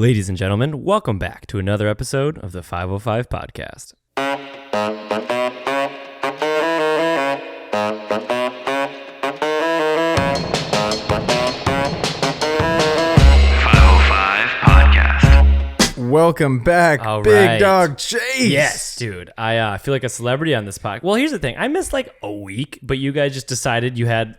Ladies and gentlemen, welcome back to another episode of the 505 Podcast. Welcome back, All Big right. Dog Chase. Yes, dude. I feel like a celebrity on this podcast. Well, here's the thing. I missed like a week, but you guys just decided you had,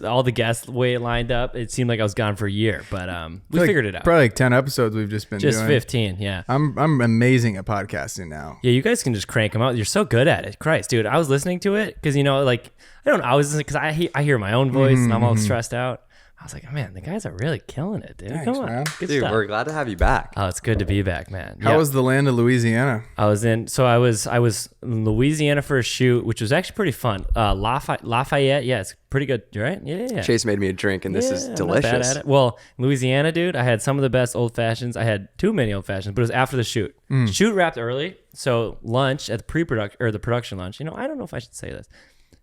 all the guests the way it lined up. It seemed like I was gone for a year, but we figured it out. Probably like 10 episodes we've just been Just doing. 15, yeah. I'm amazing at podcasting now. Yeah, you guys can just crank them out. You're so good at it. Christ, dude. I was listening to it because, I don't know. I was listening because I hear my own voice and I'm all stressed out. I was like, man, the guys are really killing it, dude. Thanks, Come on. man. Good Dude, stuff. we're glad to have you back. Oh, it's good to be back, man. How was the land of Louisiana? I was in in Louisiana for a shoot, which was actually pretty fun. Lafayette, yeah, it's pretty good, right? Yeah. Chase made me a drink, and this is Not bad delicious. at it. Well, Louisiana, dude, I had some of the best old fashions. I had too many old fashions, but it was after the shoot. Shoot wrapped early, so lunch at the the production lunch. I don't know if I should say this.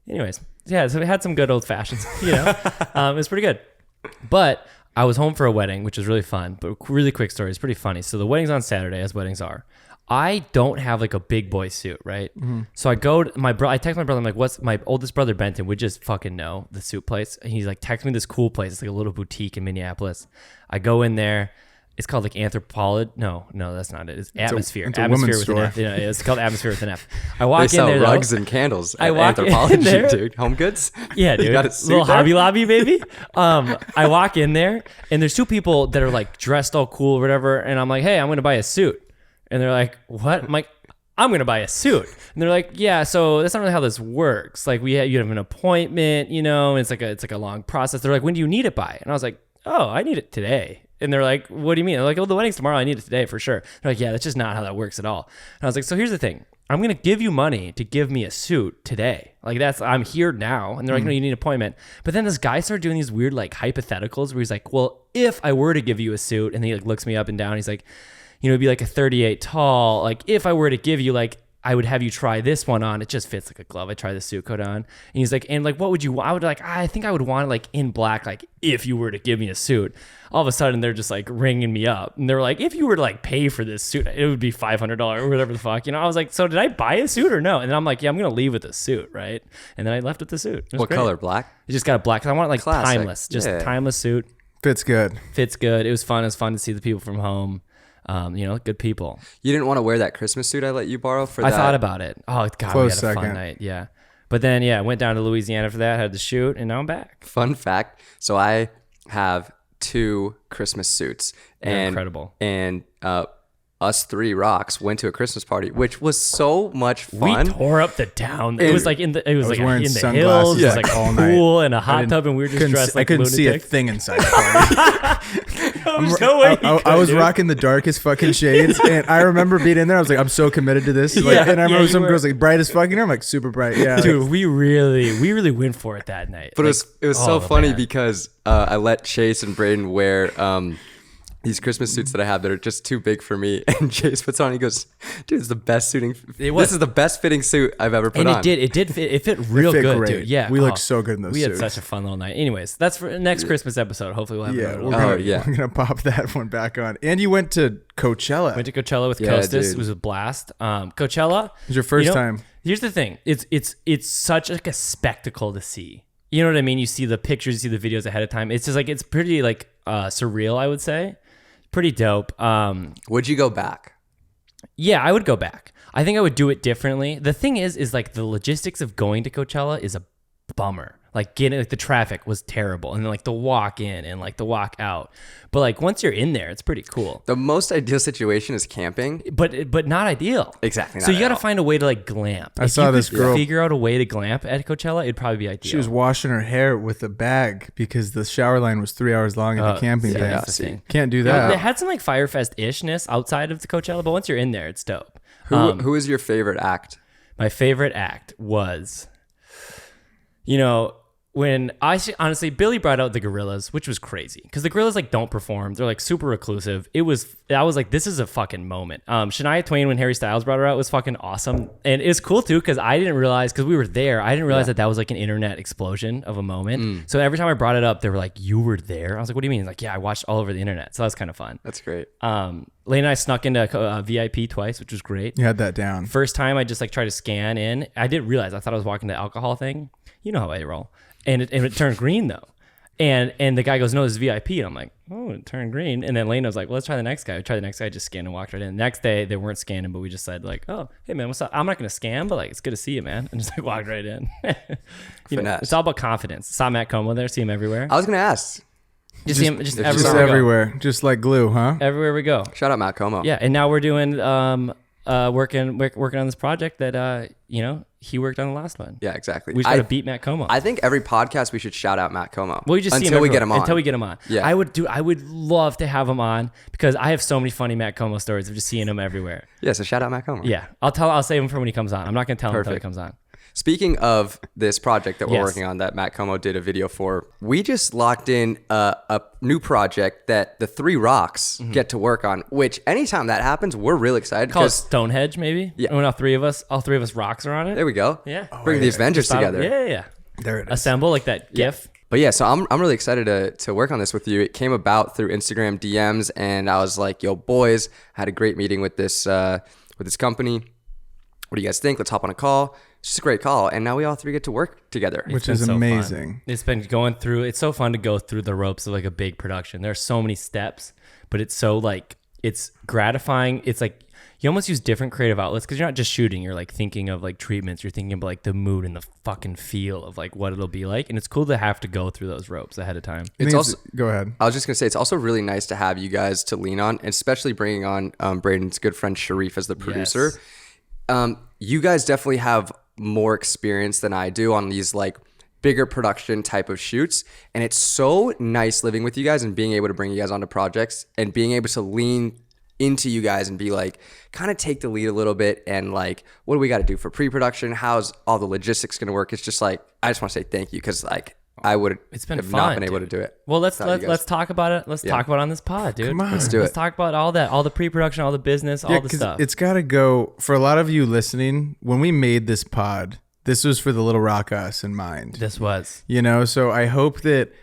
Anyways, yeah, so we had some good old fashions. It was pretty good. But I was home for a wedding, which was really fun, but really quick story. It's pretty funny. So the wedding's on Saturday, as weddings are. I don't have like a big boy suit, right? So I go to I text my brother. I'm like, what's my oldest brother, Benton, would just fucking know the suit place. And he's like, text me this cool place. It's like a little boutique in Minneapolis. I go in there. It's called like Anthropology. No, that's not it. It's Atmosphere. it's a Atmosphere women's with an store. F. It's called Atmosphere with an F. I walk They in sell there. rugs though. and candles I at walk in Anthropology, there. dude. Home Goods? Yeah, dude. You got a suit little there? Hobby Lobby, baby. I walk in there, and there's two people that are like dressed all cool or whatever, and I'm like, hey, I'm going to buy a suit. And they're like, what? I'm like, I'm going to buy a suit. And they're like, yeah, so that's not really how this works. Like you have an appointment, and it's like a long process. They're like, when do you need it by? And I was like, oh, I need it today. And they're like, what do you mean? They're like, oh, the wedding's tomorrow. I need it today for sure. They're like, yeah, that's just not how that works at all. And I was like, so here's the thing. I'm going to give you money to give me a suit today. Like I'm here now. And they're like, no, you need an appointment. But then this guy started doing these weird like hypotheticals where he's like, well, if I were to give you a suit, and he like looks me up and down, he's like, it'd be like a 38 tall. Like if I were to give you like, I would have you try this one on. It just fits like a glove. I try the suit coat on. And he's like, and like, what would you, I think I would want it like in black, like if you were to give me a suit. All of a sudden they're just like ringing me up. And they're like, if you were to like pay for this suit, it would be $500 or whatever the fuck. I was like, so did I buy a suit or no? And then I'm like, yeah, I'm going to leave with the suit, right? And then I left with the suit. What great. color? Black? It just got a black. Cause I want it like Classic. timeless, just Yeah. timeless suit. Fits good. Fits good. It was fun. It was fun to see the people from home. Good people. You didn't want to wear that Christmas suit I let you borrow for that? I thought about it. Oh, God, Close we had a fun second. night. Yeah. But then, yeah, went down to Louisiana for that, had the shoot, and now I'm back. Fun fact. So I have 2 Christmas suits. They're incredible. And us 3 rocks went to a Christmas party, which was so much fun. We tore up the town. It was like in the wearing in the sunglasses hills. It was like all a night. pool and a hot tub, and we were just dressed like I couldn't see a lunatics. thing inside the party. There's no way you I was could, dude. rocking the darkest fucking shades, and I remember being in there. I was like, I'm so committed to this. Like, Yeah, and I remember you some were. girls like bright as fucking. I'm like super bright. Yeah, Dude, like, we really went for it that night. But it was so oh, funny man. because I let Chase and Braden wear these Christmas suits that I have that are just too big for me. And Chase puts on, he goes, dude, it's the best suiting. was. This is the best fitting suit I've ever put And on. it did fit. It fit real fit good, great. dude. Yeah, We looked so good in those We had suits. such a fun little night. Anyways, that's for next Christmas episode. Hopefully, we'll have yeah, it. we're gonna, yeah. we're gonna pop that one back on. And you went to Coachella. Went to Coachella with Yeah, Costas. dude. It was a blast. Coachella. It was your first time. Here's the thing. It's such like a spectacle to see. You know what I mean? You see the pictures, you see the videos ahead of time. It's just like it's pretty like surreal, I would say. Pretty dope. Would you go back? Yeah, I would go back. I think I would do it differently. The thing is like the logistics of going to Coachella is a bummer. Like the traffic was terrible, and then like the walk in and like the walk out. But like once you're in there, it's pretty cool. The most ideal situation is camping. But not ideal. Exactly. So you got to to find a way to like glamp. I saw this girl. Figure out a way to glamp at Coachella. It'd probably be ideal. She was washing her hair with a bag because the shower line was 3 hours long at the camping yeah, thing. that's the thing. Can't do They that. had some like Firefest ishness outside of the Coachella, but once you're in there, it's dope. Who is your favorite act? My favorite act was, when honestly, Billy brought out the gorillas, which was crazy because the gorillas like don't perform. They're like super reclusive. I was like, this is a fucking moment. Shania Twain, when Harry Styles brought her out, was fucking awesome. And it's cool too because I didn't realize, because we were there, I didn't realize that was like an internet explosion of a moment. So every time I brought it up, they were like, you were there? I was like, what do you mean? Like, yeah, I watched all over the internet. So that was kind of fun. That's great. Lane and I snuck into VIP twice, which was great. You had that down. First time I just like tried to scan in. I didn't realize, I thought I was walking the alcohol thing. You know how I roll. And it turned green though. And the guy goes, no, this is VIP. And I'm like, oh, it turned green. And then Lane was like, well, let's try the next guy. We tried the next guy, just scanned and walked right in. The next day they weren't scanning, but we just said like, oh, hey man, what's up? I'm not going to scan, but like, it's good to see you, man. And just like walked right in. You know, it's all about confidence. Saw Matt Como there, see him everywhere. I was going to ask. Just see him just everywhere. Just everywhere. Just like glue, huh? Everywhere we go. Shout out Matt Como. Yeah. And now we're doing, working on this project that, he worked on the last one. Yeah, exactly. We just got to beat Matt Como. I think every podcast we should shout out Matt Como. Well, you just until we get him on. Until we get him on. Yeah. I would love to have him on because I have so many funny Matt Como stories of just seeing him everywhere. Yeah, so shout out Matt Como. Yeah. I'll save him for when he comes on. I'm not going to tell him until he comes on. Speaking of this project that we're working on that Matt Como did a video for, we just locked in a new project that the Three Rocks get to work on, which anytime that happens, we're really excited. Called Stonehenge, maybe? Yeah. When all three of us rocks are on it. There we go. Yeah. Bring the Avengers together. Yeah. There it is. Assemble like that GIF. But yeah, so I'm really excited to work on this with you. It came about through Instagram DMs, and I was like, yo, boys, I had a great meeting with this company. What do you guys think? Let's hop on a call. It's just a great call. And now we all three get to work together. Which is amazing. It's been going through, it's so fun to go through the ropes of like a big production. There are so many steps, but it's so like, it's gratifying. It's like, you almost use different creative outlets because you're not just shooting. You're like thinking of like treatments. You're thinking about like the mood and the fucking feel of like what it'll be like. And it's cool to have to go through those ropes ahead of time. It's also, go ahead. I was just going to say, it's also really nice to have you guys to lean on, and especially bringing on Braden's good friend Sharif as the producer. Yes. You guys definitely have more experience than I do on these like bigger production type of shoots. And it's so nice living with you guys and being able to bring you guys onto projects and being able to lean into you guys and be like, kind of take the lead a little bit and like, what do we got to do for pre-production? How's all the logistics going to work? It's just like, I just want to say thank you because like I would have not been able to do it. Well, let's talk about it. Let's talk about it on this pod, dude. Come on. Let's do it. Let's talk about all that, all the pre-production, all the business, all the stuff. It's got to go. For a lot of you listening, when we made this pod, this was for the Little Rock Us in mind. This was. So I hope that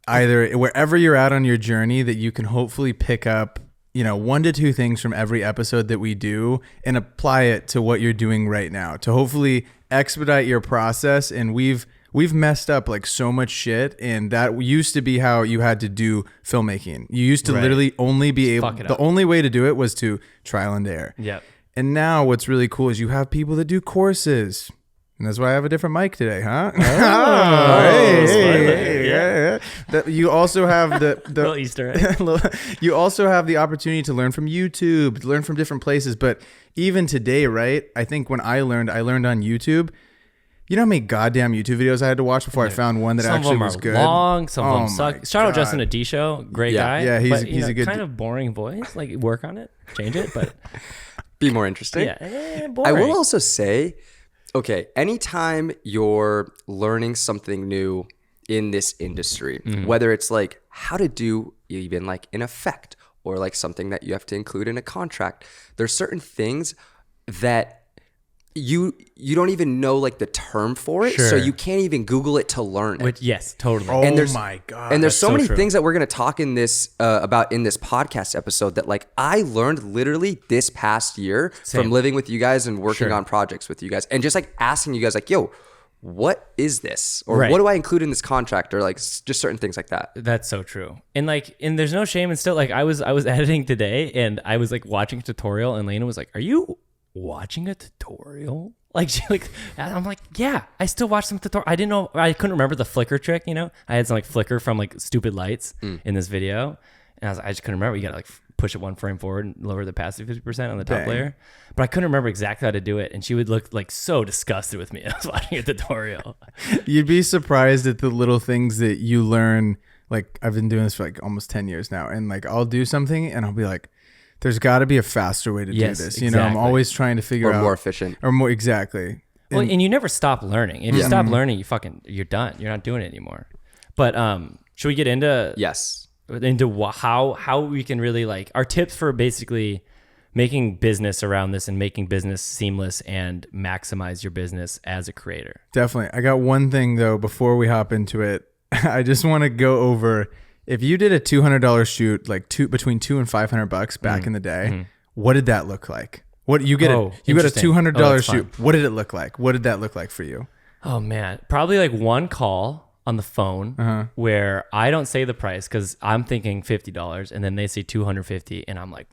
either wherever you're at on your journey, that you can hopefully pick up, 1 to 2 things from every episode that we do and apply it to what you're doing right now to hopefully expedite your process. And we've messed up like so much shit, and that used to be how you had to do filmmaking. You used to literally only be able, the only way to do it was to trial and error. Yep. And now what's really cool is you have people that do courses. And that's why I have a different mic today, huh? Yeah. You also have the little Easter egg. You also have the opportunity to learn from YouTube, to learn from different places. But even today, right? I think when I learned on YouTube. You know how many goddamn YouTube videos I had to watch before I found one that actually was good? Some of them are long, some of them suck. Shout out Justin Adisho, great guy. Yeah, he's a good kind of boring voice. Like work on it, change it, but be more interesting. Yeah, boring. I will also say, okay, anytime you're learning something new in this industry, whether it's like how to do even like an effect or like something that you have to include in a contract, there's certain things that you don't even know like the term for it, so you can't even Google it to learn it. Yes, totally. Oh and my god! And there's so many true. things that we're gonna talk in this about in this podcast episode that like I learned literally this past year from living with you guys and working on projects with you guys, and just like asking you guys like, yo, what is this, or what do I include in this contract, or like just certain things like that. That's so true. And like, and there's no shame in still like I was editing today and I was like watching a tutorial and Lena was like, "Are you watching a tutorial?" Like I'm like, yeah, I still watch some tutorial. I didn't know, I couldn't remember the flicker trick. I had some like flicker from like stupid lights in this video, and I just couldn't remember. You gotta like push it 1 frame forward and lower the opacity 50% on the top layer. But I couldn't remember exactly how to do it, and she would look like so disgusted with me. I was watching a tutorial. You'd be surprised at the little things that you learn. Like I've been doing this for like almost 10 years now, and like I'll do something and I'll be like, there's got to be a faster way to do this. Exactly. I'm always trying to figure out. Or more efficient. Or more, exactly. Well, and you never stop learning. If you stop learning, you're done. You're not doing it anymore. But should we get into Yes. How we can really like our tips for basically making business around this and making business seamless and maximize your business as a creator? Definitely. I got one thing though before we hop into it. I just want to go over, if you did a $200 shoot, like between $200 and $500 back in the day, what did that look like? What you get? You got a $200 shoot. What did it look like? What did that look like for you? Oh man, probably like one call on the phone where I don't say the price because I'm thinking $50, and then they say $250, and I'm like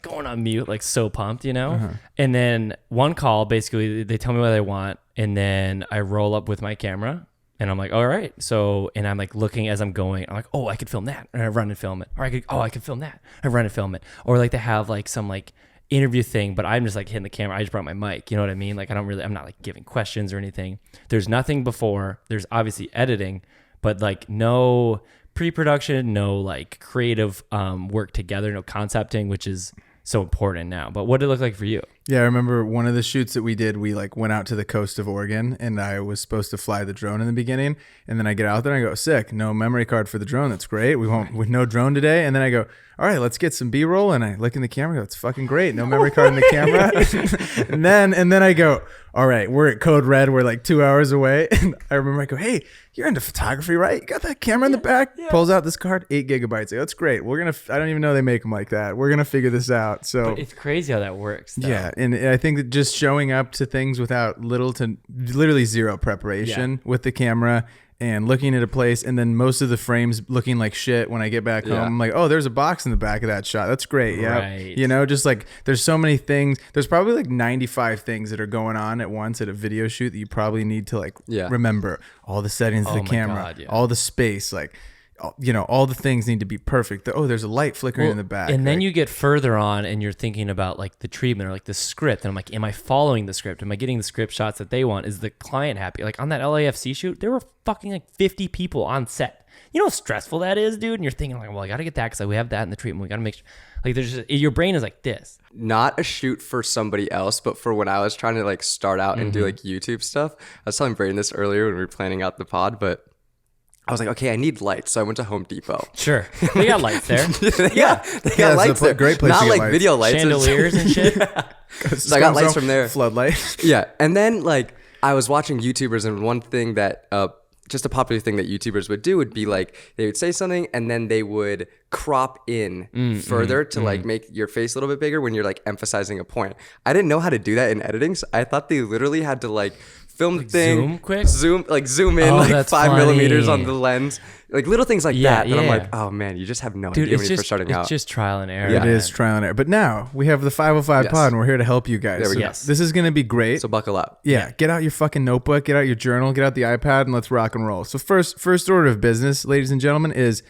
going on mute, like so pumped, you know. And then one call, basically, they tell me what they want, and then I roll up with my camera. And I'm like, all right. So, and I'm like looking as I'm going. I'm like, oh, I could film that. And I run and film it. Or I could film that. I run and film it. Or like they have like some like interview thing, but I'm just like hitting the camera. I just brought my mic. You know what I mean? Like I'm not like giving questions or anything. There's nothing before. There's obviously editing, but like no pre-production, no like creative work together, no concepting, which is so important now. But what did it look like for you? Yeah, I remember one of the shoots that we did, we like went out to the coast of Oregon, and I was supposed to fly the drone in the beginning. And then I get out there and I go, sick, no memory card for the drone. That's great. We won't with no drone today. And then I go, all right, let's get some B-roll. And I look in the camera, I go, it's fucking great. No memory card in the camera. and then I go, all right, we're at Code Red. We're like 2 hours away. And I remember I go, hey, you're into photography, right? You got that camera in the back? Yeah. Pulls out this card, 8 gigabytes. I go, that's great. I don't even know they make them like that. We're going to figure this out. So but it's crazy how that works, though. Yeah. And I think that just showing up to things without little to literally zero preparation with the camera and looking at a place, and then most of the frames looking like shit when I get back home. I'm like, oh, there's a box in the back of that shot. That's great. Yeah. Right. You know, just like there's so many things. There's probably like 95 things that are going on at once at a video shoot that you probably need to like remember. All the settings of the camera, all the space, like, you know, all the things need to be perfect. Oh, there's a light flickering in the back. And then you get further on and you're thinking about like the treatment or like the script. And I'm like, am I following the script? Am I getting the script shots that they want? Is the client happy? Like on that LAFC shoot, there were fucking like 50 people on set. You know how stressful that is, dude? And you're thinking like, well, I got to get that because we have that in the treatment. We got to make sure. Like there's just, your brain is like this. Not a shoot for somebody else, but for when I was trying to like start out and do like YouTube stuff. I was telling Brayden this earlier when we were planning out the pod, but I was like, okay, I need lights. So I went to Home Depot. Sure. They got lights there. They got lights there. Great place Not to get like lights. video lights. Chandeliers and shit. So I got lights from there. Floodlights. Yeah. And then like I was watching YouTubers, and one thing that just a popular thing that YouTubers would do would be like they would say something and then they would crop in further to like make your face a little bit bigger when you're like emphasizing a point. I didn't know how to do that in editing. So I thought they literally had to like film the thing, zoom quick, zoom in like 5 funny. millimeters on the lens, like little things like that. And I'm like, oh man, you just have no idea when you're first starting out. It's just trial and error. It is trial and error. But now we have the 505 pod, and we're here to help you guys. There we so go. This is going to be great. So buckle up. Yeah, get out your fucking notebook, get out your journal, get out the iPad, and let's rock and roll. So first order of business, ladies and gentlemen, is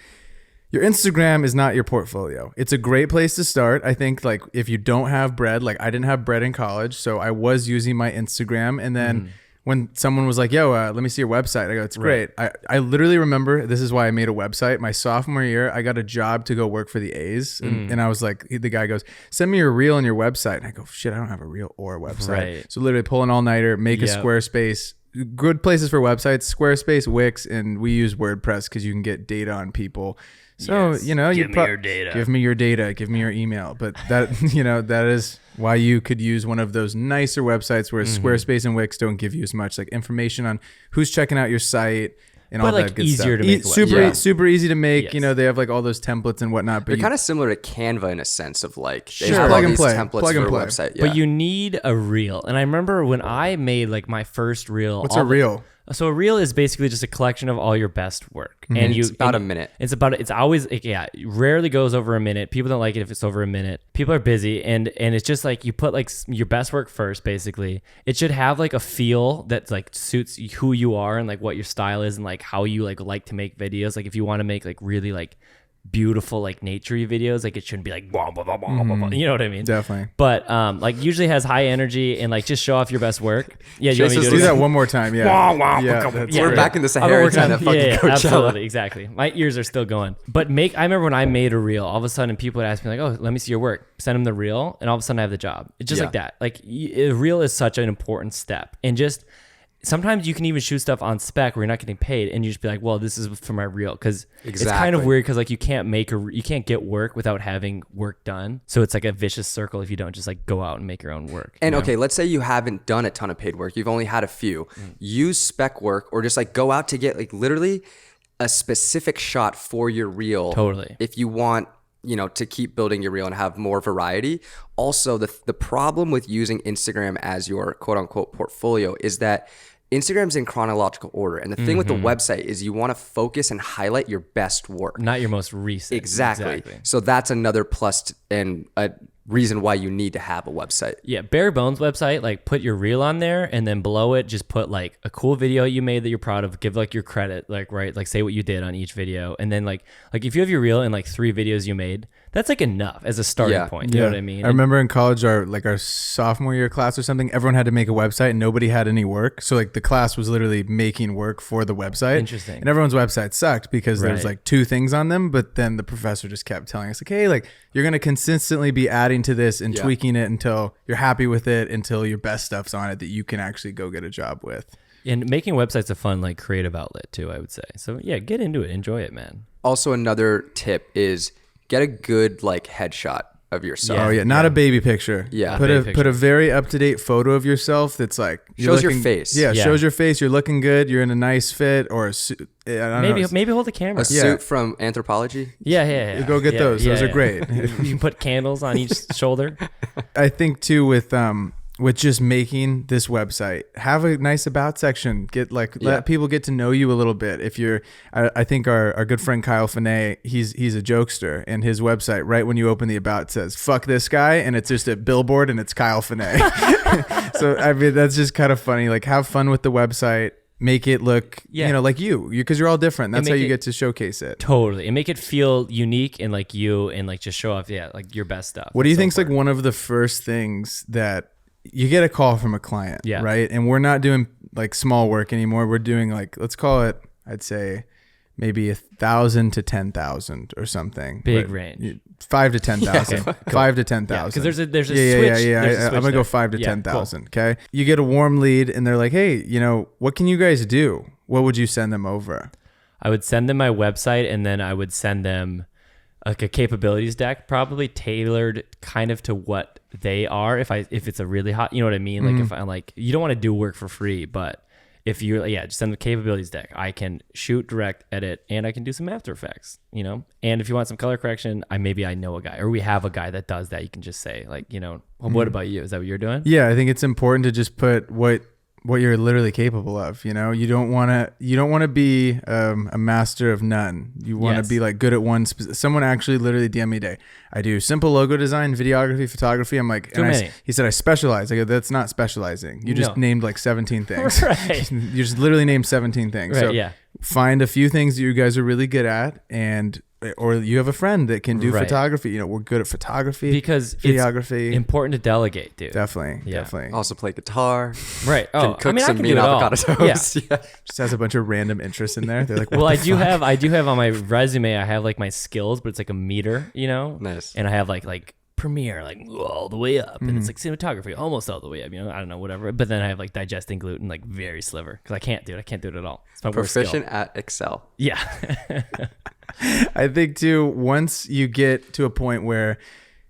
your Instagram is not your portfolio. It's a great place to start. I think like if you don't have bread, like I didn't have bread in college, so I was using my Instagram, and then when someone was like, yo, let me see your website, I go, it's great. I literally remember, this is why I made a website. My sophomore year, I got a job to go work for the A's. And I was like, the guy goes, send me your reel and your website. And I go, shit, I don't have a reel or a website. Right. So literally pull an all-nighter, make a Squarespace. Good places for websites, Squarespace, Wix, and we use WordPress because you can get data on people. So, you know, give me your data. Give me your data. Give me your email. But that, you know, that is why you could use one of those nicer websites where Squarespace and Wix don't give you as much like information on who's checking out your site and all that good easier stuff. to make Super easy to make. Yes. You know, they have like all those templates and whatnot. But They're kind of similar to Canva in a sense of like they Sure. have Plug all and these play. templates Plug for and a play. website. Yeah. But you need a reel. And I remember when I made like my first reel. What's a reel? So a reel is basically just a collection of all your best work, and It's about a minute. It's always it rarely goes over a minute. People don't like it if it's over a minute. People are busy, and it's just like you put like your best work first. Basically, it should have like a feel that like suits who you are and like what your style is and like how you like to make videos. Like if you want to make like really like beautiful like naturey videos. Like it shouldn't be like blah, blah, blah, blah, blah, blah, you know what I mean? Definitely. But like usually has high energy and like just show off your best work. Yeah, you want me to Do that one more time. Yeah. That's We're great. back in the Sahara time at fucking Coachella. Absolutely, exactly. My ears are still going. But I remember when I made a reel, all of a sudden people would ask me like, "Oh, let me see your work." Send them the reel, and all of a sudden I have the job. It's just like that. Like a reel is such an important step, and just sometimes you can even shoot stuff on spec where you're not getting paid, and you just be like, "Well, this is for my reel," because it's kind of weird because like you can't get work without having work done. So it's like a vicious circle if you don't just like go out and make your own work. And okay, let's say you haven't done a ton of paid work. You've only had a few. Use spec work or just like go out to get like literally a specific shot for your reel. Totally. If you want, to keep building your reel and have more variety. Also, the problem with using Instagram as your quote unquote portfolio is that Instagram's in chronological order. And the thing with the website is you want to focus and highlight your best work. Not your most recent. Exactly. So that's another plus and a reason why you need to have a website. Yeah, bare bones website, like put your reel on there and then below it just put like a cool video you made that you're proud of, give like your credit, like right, like say what you did on each video. And then like if you have your reel and like 3 videos you made, that's like enough as a starting point. You know what I mean? I remember in college, our sophomore year class or something, everyone had to make a website and nobody had any work. So like the class was literally making work for the website. Interesting. And everyone's website sucked because there's like 2 things on them. But then the professor just kept telling us like, hey, like you're going to consistently be adding to this and tweaking it until you're happy with it, until your best stuff's on it that you can actually go get a job with. And making websites a fun like creative outlet too, I would say. So yeah, get into it. Enjoy it, man. Also, another tip is get a good like headshot of yourself. Oh yeah, not a baby picture. Yeah, put a very up to date photo of yourself that's like shows your face. Yeah, shows your face. You're looking good. You're in a nice fit or a suit. I don't know. Maybe hold the camera. A suit from Anthropology. Yeah. You go get those. Those are great. You can put candles on each shoulder. I think too with just making this website, have a nice about section. Let people get to know you a little bit. If you're, I think our good friend Kyle Finney, he's a jokester, and his website, right when you open the about, says "fuck this guy," and it's just a billboard, and it's Kyle Finney. So I mean, that's just kind of funny. Like, have fun with the website. Make it look, like you, because you're all different. That's how you get to showcase it. Totally, and make it feel unique and like you, and like just show off, like your best stuff. What do you think's like one of the first things that you get a call from a client, right? And we're not doing like small work anymore. We're doing like, let's call it, I'd say maybe 1,000 to 10,000 or something. Big range. 5 to 10,000. 5 to 10,000. Because there's a switch. Yeah. I'm gonna go 5 to 10,000. Cool. Okay. You get a warm lead, and they're like, "Hey, what can you guys do?" What would you send them over? I would send them my website, and then I would send them like a capabilities deck, probably tailored kind of to what they are. If it's a really hot, you know what I mean? Like if I'm like, you don't want to do work for free, but if you're, just send the capabilities deck. I can shoot, direct, edit, and I can do some After Effects, And if you want some color correction, I know a guy, or we have a guy that does that. You can just say like, well, what about you? Is that what you're doing? Yeah, I think it's important to just put what you're literally capable of. You don't want to be a master of none. You want to be like good at one. Someone actually literally DM'd me today. I do simple logo design, videography, photography. I'm like, he said I specialize. I go, that's not specializing. You just named like 17 things. Right. You just literally named 17 things. Right, so find a few things that you guys are really good at, or you have a friend that can do photography. We're good at photography because videography. It's important to delegate, dude. Definitely. Also play guitar. Right. Oh, can cook some mean avocado toast. Yeah. Just has a bunch of random interests in there. They're like, well, I do have on my resume, I have like my skills, but it's like a meter, Nice. And I have like Premiere, like all the way up, and it's like cinematography almost all the way up, I don't know, whatever. But then I have like digesting gluten, like very sliver, because I can't do it at all. It's my proficient at Excel. Yeah. I think too, once you get to a point where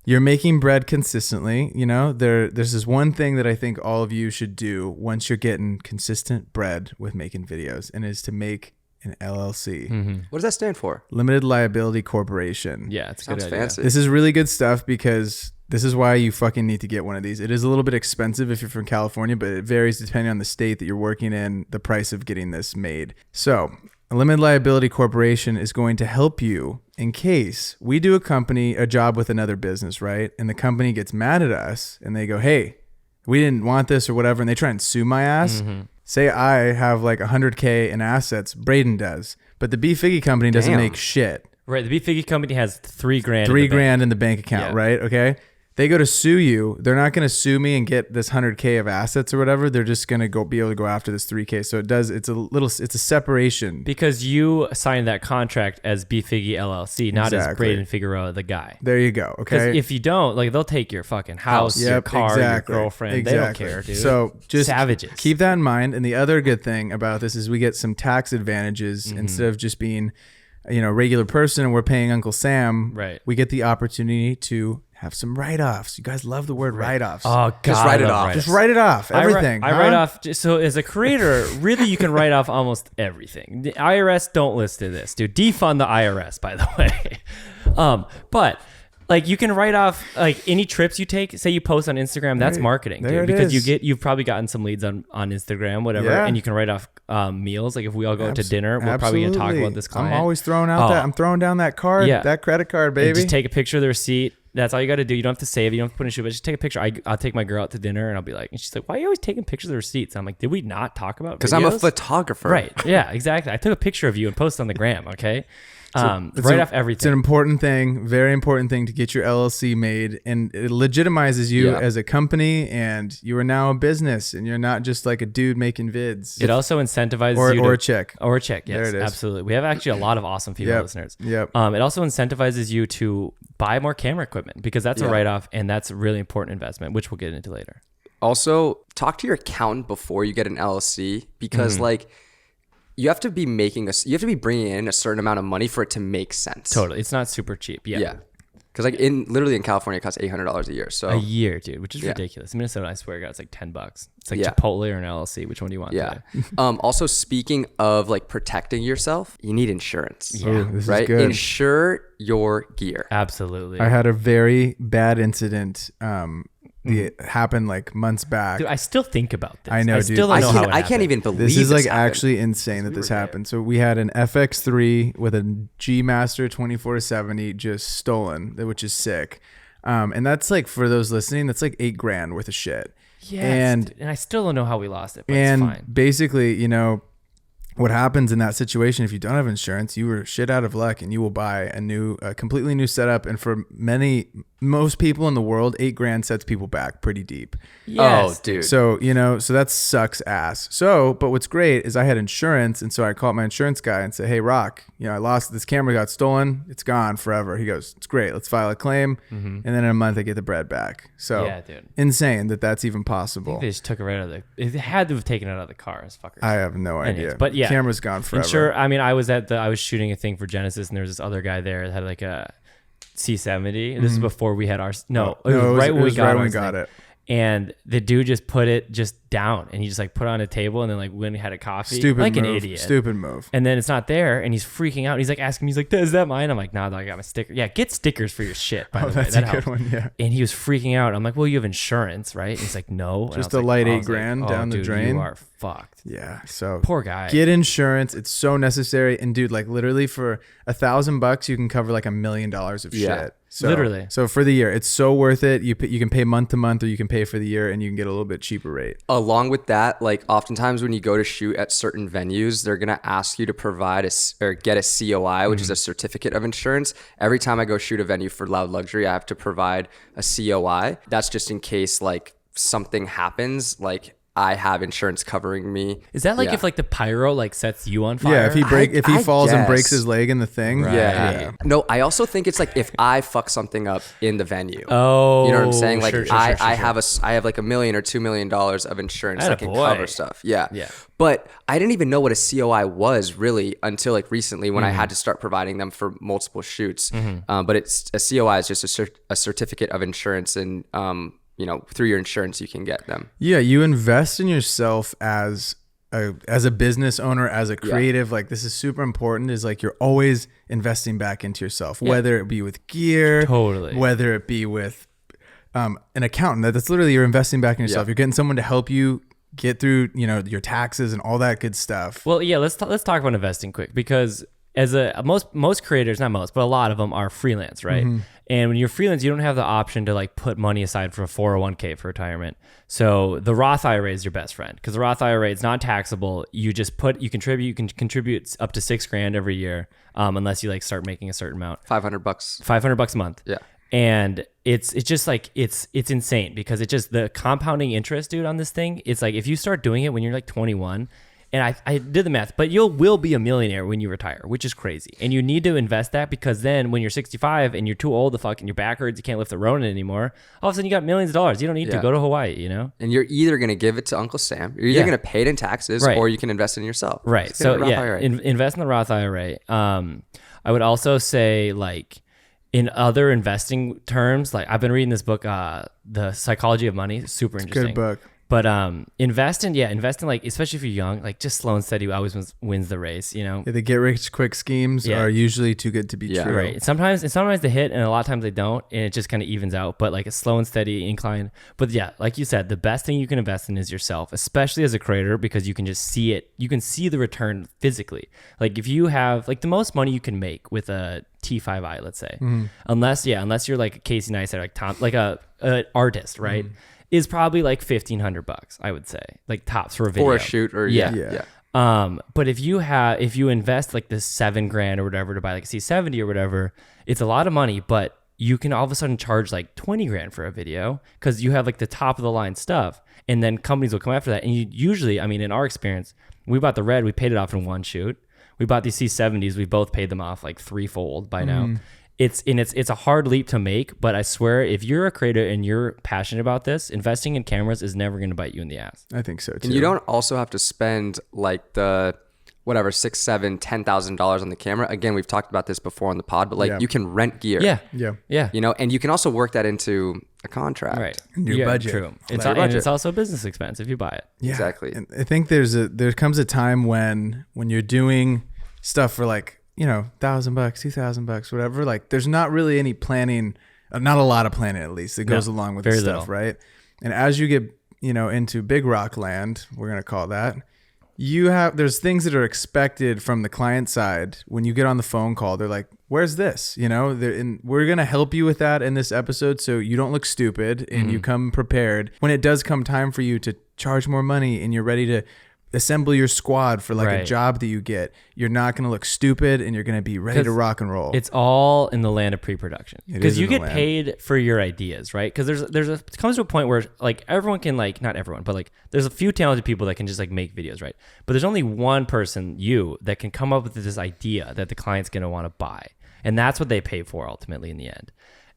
you're making bread consistently, there's this one thing that I think all of you should do once you're getting consistent bread with making videos, and is to make an LLC. What does that stand for? Limited Liability Corporation. Yeah, it's Sounds good idea. fancy. This is really good stuff, because this is why you fucking need to get one of these. It is a little bit expensive if you're from California, but it varies depending on the state that you're working in, the price of getting this made. So a limited liability corporation is going to help you in case we do a job with another business, right? And the company gets mad at us and they go, "Hey, we didn't want this," or whatever, and they try and sue my ass. Say I have like 100K in assets, Braden does, but the Beef Figgy company doesn't make shit. Right. The beef figgy company has $3,000. $3,000 in the bank account, Yeah. right? Okay. They go to sue you. They're not going to sue me and get this 100K of assets or whatever. They're just going to be able to go after this 3K. So it's a separation. Because you signed that contract as Beef Figgy LLC, not as Exactly. Braden Figueroa, the guy. There you go. Because Okay. if you don't, like, they'll take your fucking house, your car, your girlfriend. They don't care, dude. So just savages. keep that in mind. And the other good thing about this is we get some tax advantages instead of just being, regular person and we're paying Uncle Sam. Right. We get the opportunity to have some write-offs. You guys love the word write-offs. Oh, God. Just write I it love off. write-offs. Just write it off. Everything. I write off. So as a creator, really, you can write off almost everything. The IRS don't listen to this, dude. Defund the IRS, by the way. But like you can write off like any trips you take. Say you post on Instagram, that's marketing, there dude. it Because is. you've probably gotten some leads on Instagram, whatever, Yeah. and you can write off meals. Like if we all go out to dinner, we're probably gonna talk Absolutely. about this client. I'm always throwing out I'm throwing down that card, Yeah. that credit card, And baby. just take a picture of the receipt. That's all you got to do. You don't have to save it. You don't have to put in a shoe, but just take a picture. I'll take my girl out to dinner and I'll be like, and she's like, why are you always taking pictures of the receipts? I'm like, did we not talk about Because I'm a videos? photographer. Right. Yeah, exactly. I took a picture of you and posted on the gram. Okay. It's Write off It's everything. an important thing, very important thing to get your LLC made, and it legitimizes you Yeah. as a company, and you are now a business, and you're not just like a dude making vids. It also incentivizes or, you or to, a chick. or a check. Yes, There it is. absolutely. We have actually a lot of awesome female Yep. listeners. Yep. It also incentivizes you to buy more camera equipment because that's a Yeah. write-off and that's a really important investment, which we'll get into later. Also, talk to your accountant before you get an LLC because like you have to be bringing in a certain amount of money for it to make sense. Totally. It's not super cheap. Yeah. Yeah. Because like literally in California, it costs $800 a year. So A year, dude, which is Yeah. ridiculous. In Minnesota, I swear to God, it's like $10. It's like Yeah. Chipotle or an LLC. Which one do you want? yeah. Today? Also, speaking of like protecting yourself, you need insurance. Ooh, this is Right? good. Insure your gear. Absolutely. I had a very bad incident. It happened like months back. Dude, I still think about this. I know, I dude. still don't know how it I can't happened. even believe This is like happened. actually insane that this happened. So we had an FX3 with a G Master 2470 just stolen, which is sick. And that's like, for those listening, that's like $8,000 worth of shit. Yes, and and I still don't know how we lost it, but it's fine. basically, what happens in that situation, if you don't have insurance, you were shit out of luck and you will buy a completely new setup. And for most people in the world, $8,000 sets people back pretty deep. Yes, Oh, dude. So, so that sucks ass. So, but what's great is I had insurance. And so I called my insurance guy and said, hey, Rock, I lost this camera, got stolen. It's gone forever. He goes, it's great. Let's file a claim. And then in a month, I get the bread back. So Yeah, dude. insane that that's even possible. They just took it right out of it had to have taken it out of the car as fuckers. I have no Anyways, idea. but yeah, Camera's gone forever. Sure. I mean, I was shooting a thing for Genesis, and there was this other guy there that had like a C70. This is before we had our. No, it was right when we got it. And the dude just put it just down, and he just like put it on a table, and then like went and had a coffee, Stupid like move. an idiot. Stupid move. And then it's not there, and he's freaking out. He's like asking me, he's like, "Is that mine?" I'm like, "Nah, dog, I got my sticker." Yeah, get stickers for your shit. By the way, That's that a good helps. one. Yeah. And he was freaking out. I'm like, "Well, you have insurance, right?" And he's like, "No." And I Just was a light I was $8,000 down the dude, drain. You are fucked. Yeah. So Poor guy. get insurance. It's so necessary. And dude, like literally for $1,000, you can cover like $1 million of Yeah. shit. So, Literally. So for the year, it's so worth it. You can pay month to month, or you can pay for the year, and you can get a little bit cheaper rate. Along with that, like oftentimes when you go to shoot at certain venues, they're going to ask you to provide or get a COI, which is a certificate of insurance. Every time I go shoot a venue for Loud Luxury, I have to provide a COI. That's just in case like something happens, like I have insurance covering me. Is that like Yeah. if like the pyro like sets you on fire? Yeah. If he I falls and breaks guess. his leg in the thing. Right. Yeah. No, I also think it's like if I fuck something up in the venue. Oh, You know what I'm saying? Like sure, I sure. have a $1 million or $2 million of insurance that can Attaboy. cover stuff. Yeah. Yeah. But I didn't even know what a COI was really until like recently when I had to start providing them for multiple shoots. But it's a COI is just a certificate of insurance, and through your insurance you can get them. Yeah, you invest in yourself as a business owner, as a creative. Like this is super important. Is like you're always investing back into yourself, whether it be with gear, Totally. whether it be with an accountant. That's literally you're investing back in yourself. Yeah. You're getting someone to help you get through, your taxes and all that good stuff. Well, yeah. Let's talk about investing quick, because as most creators, not most, but a lot of them are freelance, right? And when you're freelance, you don't have the option to like put money aside for a 401k for retirement. So the Roth IRA is your best friend because the Roth IRA is not taxable. You can contribute up to $6,000 every year, unless you like start making a certain amount. $500. $500 a month. Yeah. And it's just like it's insane because it just the compounding interest, dude, on this thing. It's like if you start doing it when you're like 21. And I did the math, but you will be a millionaire when you retire, which is crazy. And you need to invest that because then when you're 65 and you're too old to fuck and your back hurts, you can't lift the Ronin anymore, all of a sudden you got millions of dollars. You don't need to go to Hawaii, you know? And you're either going to give it to Uncle Sam, you're either going to pay it in taxes, or you can invest in yourself. Right. So invest in the Roth IRA. I would also say like in other investing terms, like I've been reading this book, The Psychology of Money. Super interesting. Good book. But invest in like, especially if you're young, like just slow and steady always wins the race, you know? Yeah, the get rich quick schemes are usually too good to be true. Right. Sometimes they hit and a lot of times they don't, and it just kind of evens out, but like a slow and steady incline. But yeah, like you said, the best thing you can invest in is yourself, especially as a creator, because you can just see it. You can see the return physically. Like if you have like the most money you can make with a T5i, let's say, unless you're like Casey Neistat, like Tom, like a artist, right? Is probably like $1,500, I would say, like tops for a video. For a shoot or yeah. But if you invest like this $7,000 or whatever to buy like a C70 or whatever, it's a lot of money, but you can all of a sudden charge like $20,000 for a video because you have like the top of the line stuff, and then companies will come after that. And you usually, I mean, in our experience, we bought the Red, we paid it off in one shoot. We bought these C70s, we both paid them off like threefold by now. It's a hard leap to make, but I swear if you're a creator and you're passionate about this, investing in cameras is never going to bite you in the ass. I think so too. And you don't also have to spend like the whatever $6,000, $10,000 on the camera. Again, we've talked about this before on the pod, but like you can rent gear. Yeah. You know, and you can also work that into a contract. Right. Your budget. True. It's also a business expense if you buy it. Yeah, exactly. And I think there comes a time when you're doing stuff for like, you know, $1,000, $2,000, whatever. Like, there's not really any planning, not a lot of planning at least that goes along with this stuff, right? And as you get, you know, into big rock land, we're gonna call that. There's things that are expected from the client side when you get on the phone call. They're like, "Where's this?" You know, and we're gonna help you with that in this episode, so you don't look stupid and you come prepared when it does come time for you to charge more money and you're ready to assemble your squad for like a job that you get. You're not going to look stupid and you're going to be ready to rock and roll. It's all in the land of pre-production because you get paid for your ideas, right? Because it comes to a point where like everyone can like, not everyone, but like there's a few talented people that can just like make videos, right? But there's only one person, you, that can come up with this idea that the client's going to want to buy. And that's what they pay for ultimately in the end.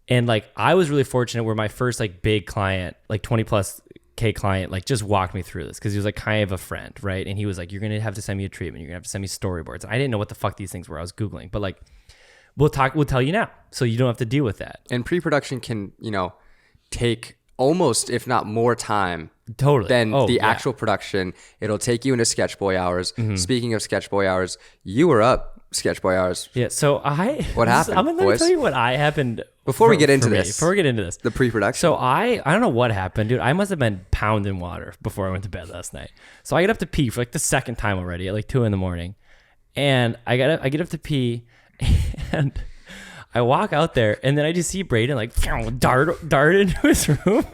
And like, I was really fortunate where my first like big client, like 20 plus K client, like just walked me through this because he was like kind of a friend, right? And he was like, "You're gonna have to send me a treatment. You're gonna have to send me storyboards." And I didn't know what the fuck these things were. I was Googling, but like, we'll tell you now, so you don't have to deal with that. And pre-production can, you know, take almost, if not more time, than the actual production. It'll take you into Sketchboy hours. Speaking of Sketchboy hours, you were up Sketchboy hours. Yeah. So what happened? I'm gonna tell you what happened. Before we get into this, the pre-production. So I don't know what happened, dude. I must have been pounding water before I went to bed last night. So I get up to pee for like the second time already at like 2 a.m. And I get up to pee and I walk out there and then I just see Braden like dart into his room.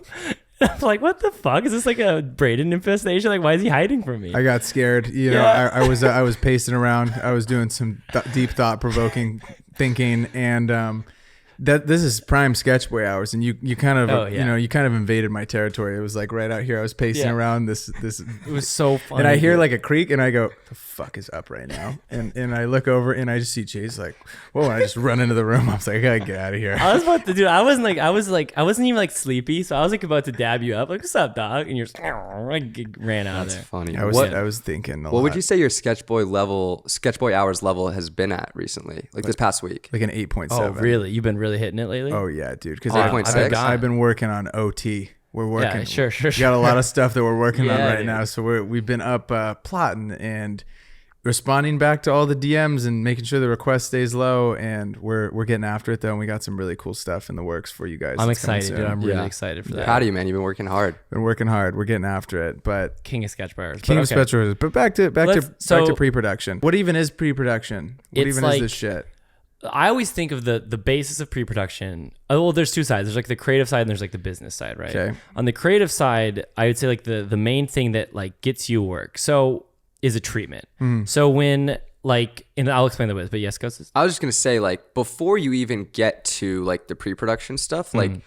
I'm like, what the fuck? Is this like a Braden infestation? Like, why is he hiding from me? I got scared. You know, I was pacing around. I was doing some deep thought-provoking thinking, and this is prime Sketchboy hours, and you kind of you know, you kind of invaded my territory. It was like right out here. I was pacing around this. It was so funny. And I hear like a creak, and I go, "The fuck is up right now?" And I look over, and I just see Chase like, "Whoa!" And I just run into the room. I was like, "I gotta get out of here." I was about to do. I wasn't even like sleepy, so I was like about to dab you up, like, "What's up, dog?" And you're just, I ran out of there. That's funny. I was thinking. What would you say your Sketchboy hours level has been at recently, like this past week? Like an 8.7. Oh, really? You've been really hitting it lately? Oh yeah, dude. Because 8.6. I've been working on OT. We're working. Yeah, sure. We got a lot of stuff that we're working on right now. So we've been up plotting and responding back to all the DMs and making sure the request stays low. And we're getting after it though. And we got some really cool stuff in the works for you guys. I'm excited, dude. I'm really excited for that. Proud of you, man. You've been working hard. We're getting after it. But King of Sketchboy. But back to pre-production. What even is pre-production? What even is this shit? I always think of the basis of pre-production. Oh, well, there's two sides. There's like the creative side and there's like the business side, right? Okay. On the creative side, I would say like the main thing that like gets you work is a treatment. So when like, and I'll explain the ways, but yes, Gus. I was just gonna say, like, before you even get to like the pre-production stuff, like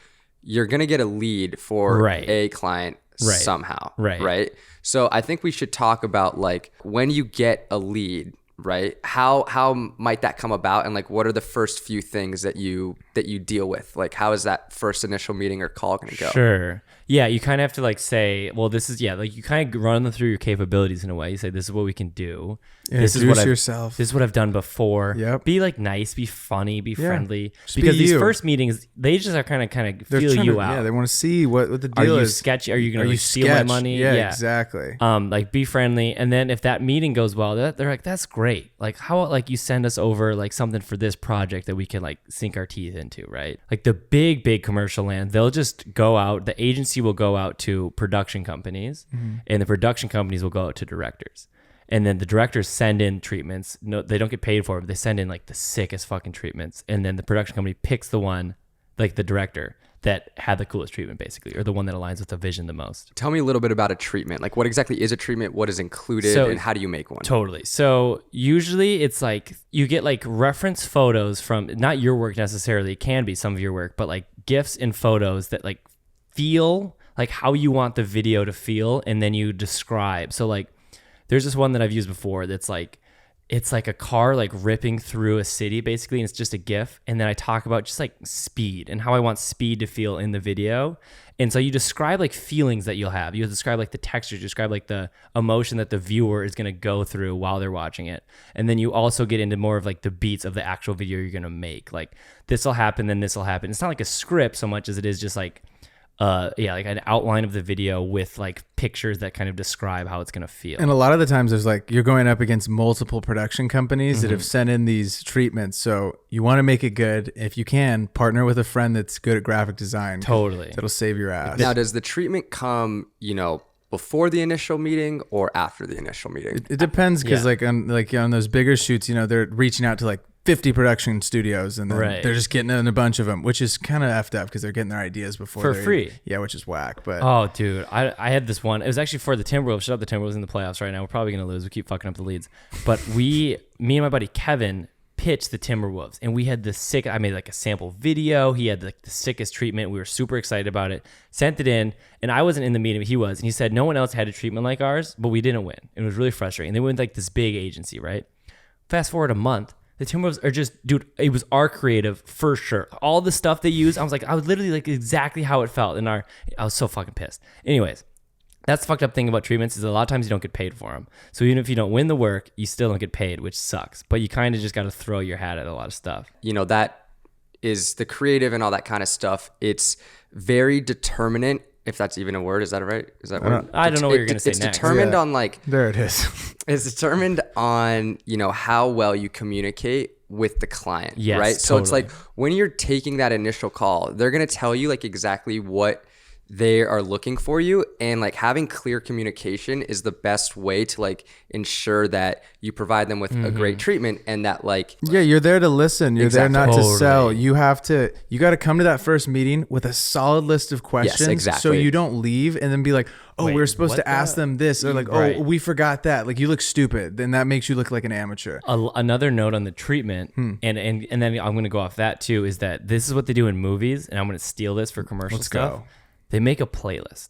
you're gonna get a lead for a client somehow, right? So I think we should talk about like when you get a lead, right? How might that come about, and like what are the first few things that you deal with? Like how is that first initial meeting or call gonna go? Sure. Yeah, you kind of have to like say, well, this is like you kind of run them through your capabilities in a way. You say, this is what we can do. This is what yourself. This is what I've done before. Yep. Be like nice, be funny, be friendly. Just because be these you. first meetings, they just are kind of They're feel trying you to- out. Yeah, they want to see what the Are deal you is. sketchy? Are you going Are to you steal my sketch? money? Yeah, exactly. Like be friendly, and then if that meeting goes well, they're like, that's great. Like how like you send us over like something for this project that we can like sink our teeth into, right? Like the big commercial land, they'll just go out. The agency will go out to production companies, and the production companies will go out to directors. And then the directors send in treatments. No, they don't get paid for it, but they send in like the sickest fucking treatments. And then the production company picks the one, like the director, that had the coolest treatment basically, or the one that aligns with the vision the most. Tell me a little bit about a treatment. Like what exactly is a treatment? What is included, and how do you make one? Totally. So usually it's like you get like reference photos from not your work necessarily. It can be some of your work, but like GIFs and photos that like feel like how you want the video to feel, and then you describe. So like there's this one that I've used before that's like, it's like a car like ripping through a city basically, and it's just a GIF. And then I talk about just like speed and how I want speed to feel in the video. And so you describe like feelings that you'll have. You describe like the texture, describe like the emotion that the viewer is going to go through while they're watching it. And then you also get into more of like the beats of the actual video you're going to make. Like this will happen, then this will happen. It's not like a script so much as it is just like, like an outline of the video with like pictures that kind of describe how it's going to feel. And a lot of the times there's like, you're going up against multiple production companies that have sent in these treatments. So you want to make it good. If you can, partner with a friend that's good at graphic design. Totally. That'll save your ass. Now, does the treatment come, before the initial meeting or after the initial meeting? It depends because Yeah. on those bigger shoots, they're reaching out to like 50 production studios, and then they're just getting in a bunch of them, which is kind of effed up because they're getting their ideas before For free. Yeah, which is whack. But Oh, dude, I had this one. It was actually for the Timberwolves. Shut up, the Timberwolves in the playoffs right now. We're probably gonna lose. We keep fucking up the leads. But me and my buddy Kevin pitched the Timberwolves, and we had I made like a sample video. He had like the sickest treatment. We were super excited about it. Sent it in, and I wasn't in the meeting, but he was. And he said no one else had a treatment like ours, but we didn't win. It was really frustrating. They went with like this big agency, right? Fast forward a month. The Timberwolves are just, dude, it was our creative for sure. All the stuff they used, I was literally like exactly how it felt. I was so fucking pissed. Anyways, that's the fucked up thing about treatments is a lot of times you don't get paid for them. So even if you don't win the work, you still don't get paid, which sucks. But you kind of just got to throw your hat at a lot of stuff. That is the creative and all that kind of stuff. It's very determinant. If that's even a word, is that right? Is that word? I don't know what you're gonna say It's next. determined on like. there it is. It's determined on how well you communicate with the client, Yes, right? So it's totally. like when you're taking that initial call, they're gonna tell you like exactly what they are looking for you, and like having clear communication is the best way to like ensure that you provide them with a great treatment, and that like Yeah, you're there to listen. You're there not Exactly. to sell. Totally. You got to come to that first meeting with a solid list of questions. exactly. So you don't leave and then be like, oh, Wait, we were supposed what to ask the- them this. Or like, Right. oh, we forgot that. Like you look stupid. Then that makes you look like an amateur. Another note on the treatment, and then I'm going to go off that too, is that this is what they do in movies, and I'm going to steal this for commercial Let's stuff. go. They make a playlist,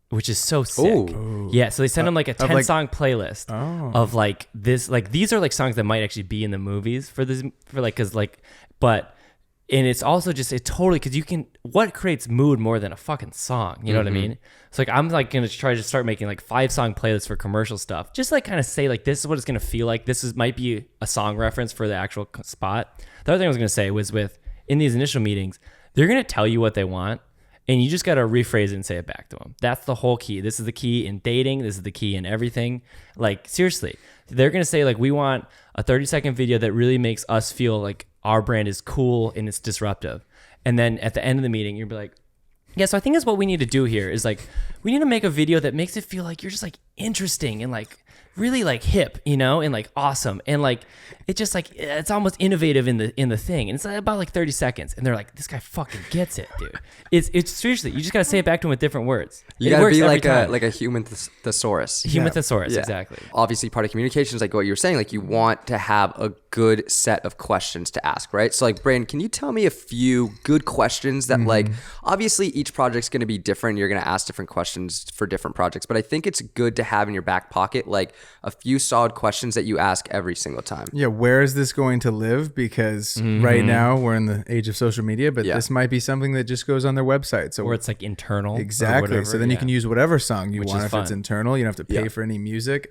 which is so sick. Ooh. Yeah, so they send them like a 10 like- song playlist of like this, like these are like songs that might actually be in the movies and it's also just, it totally, because what creates mood more than a fucking song? You know what I mean? So like, I'm like going to try to start making like 5-song playlists for commercial stuff. Just like kind of say like, this is what it's going to feel like. Might be a song reference for the actual spot. The other thing I was going to say was in these initial meetings, they're going to tell you what they want, and you just got to rephrase it and say it back to them. That's the whole key. This is the key in dating. This is the key in everything. Like, seriously, they're going to say, like, we want a 30-second video that really makes us feel like our brand is cool and it's disruptive. And then at the end of the meeting, you'll be like, yeah, so I think that's what we need to do here is like, we need to make a video that makes it feel like you're just like interesting and like really like hip, you know, and like awesome, and like it just like it's almost innovative in the thing, and it's about like 30 seconds, and they're like, this guy fucking gets it, dude. It's seriously, you just gotta say it back to him with different words. You gotta be like a human thesaurus. Human thesaurus, exactly. Obviously, part of communication is like what you were saying. Like you want to have a good set of questions to ask, right? So like, Brandon, can you tell me a few good questions that like, obviously each project's gonna be different. You're gonna ask different questions for different projects, but I think it's good to have in your back pocket like a few solid questions that you ask every single time. Yeah, where is this going to live? Because right now we're in the age of social media, but this might be something that just goes on their website. So or it's like internal. Exactly. Whatever, so then you can use whatever song you want if fun. it's internal. You don't have to pay for any music.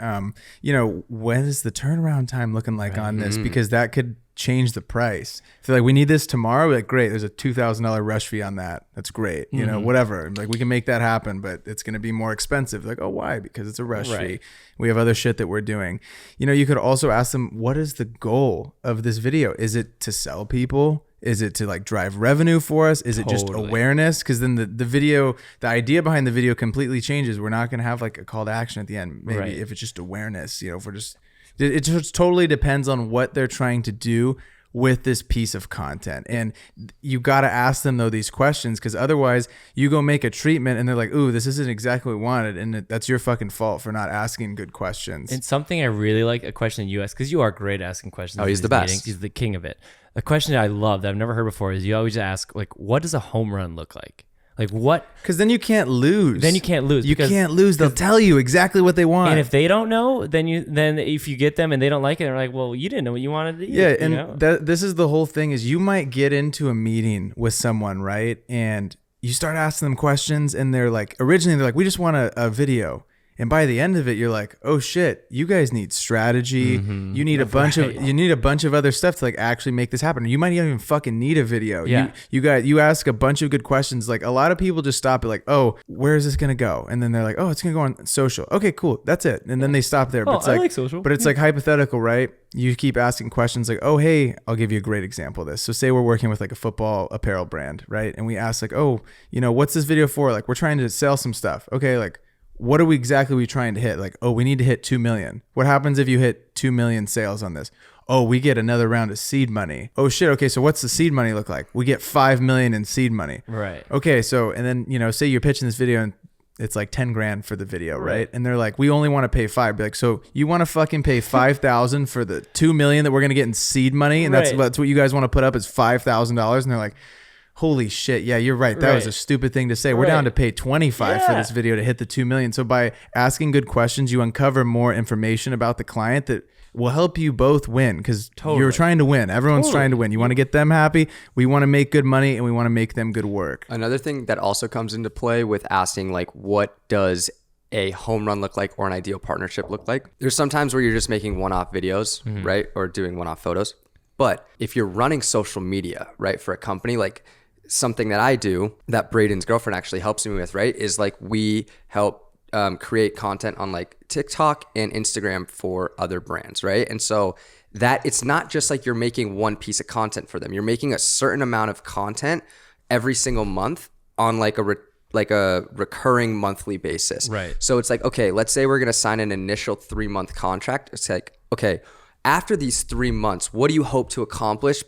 You know, when is the turnaround time looking like on this? Because that could change the price. If they're like, we need this tomorrow, we're like, great, there's a $2,000 rush fee on that. That's great. You know, whatever. Like we can make that happen, but it's going to be more expensive. Like, oh, why? Because it's a rush fee. We have other shit that we're doing. You know, you could also ask them, what is the goal of this video? Is it to sell people? Is it to like drive revenue for us? Is it just awareness? Because then the video, the idea behind the video completely changes. We're not going to have like a call to action at the end. Maybe if it's just awareness, you know, if we're just, it just totally depends on what they're trying to do with this piece of content. And you got to ask them though these questions, because otherwise you go make a treatment and they're like, ooh, this isn't exactly what we wanted. And that's your fucking fault for not asking good questions. And something I really like, a question you ask, because you are great at asking questions. Oh, he's the best. Meetings. He's the king of it. A question that I love that I've never heard before is you always ask, like, what does a home run look like? Like what? Because then you can't lose. Then you can't lose. You can't lose. They'll tell you exactly what they want. And if they don't know, then if you get them and they don't like it, they're like, well, you didn't know what you wanted to eat. Yeah, and you know? this is the whole thing is you might get into a meeting with someone, right? And you start asking them questions and they're like, originally they're like, we just want a video. And by the end of it, you're like, oh shit, you guys need strategy. You need a bunch of other stuff to like actually make this happen. You might not even fucking need a video. Yeah. You ask a bunch of good questions. Like a lot of people just stop at like, oh, where is this gonna go? And then they're like, oh, it's gonna go on social. Okay, cool, that's it. And then they stop there. But it's I like social. But it's like hypothetical, right? You keep asking questions like, oh, hey, I'll give you a great example of this. So say we're working with like a football apparel brand, right? And we ask like, oh, you know, what's this video for? Like we're trying to sell some stuff. Okay, like what are we trying to hit? Like, oh, we need to hit 2 million. What happens if you hit 2 million sales on this? Oh, we get another round of seed money. Oh shit. Okay. So what's the seed money look like? We get 5 million in seed money. Right. Okay. So, and then, you know, say you're pitching this video and it's like 10 grand for the video. Right. And they're like, we only want to pay 5. Be like, so you want to fucking pay 5,000 for the 2 million that we're going to get in seed money? And that's what you guys want to put up is $5,000. And they're like, holy shit, yeah, you're right. That was a stupid thing to say. We're down to pay 25 for this video to hit the 2 million. So by asking good questions, you uncover more information about the client that will help you both win, because you're trying to win. Everyone's trying to win. You want to get them happy. We want to make good money and we want to make them good work. Another thing that also comes into play with asking like, what does a home run look like or an ideal partnership look like? There's sometimes where you're just making one-off videos, right? Or doing one-off photos. But if you're running social media, right, for a company, like something that I do that Braden's girlfriend actually helps me with, right, is like we help create content on like TikTok and Instagram for other brands, right? And so that it's not just like you're making one piece of content for them. You're making a certain amount of content every single month on like a recurring monthly basis. Right. So it's like, okay, let's say we're going to sign an initial 3-month contract. It's like, okay, after these 3 months, what do you hope to accomplish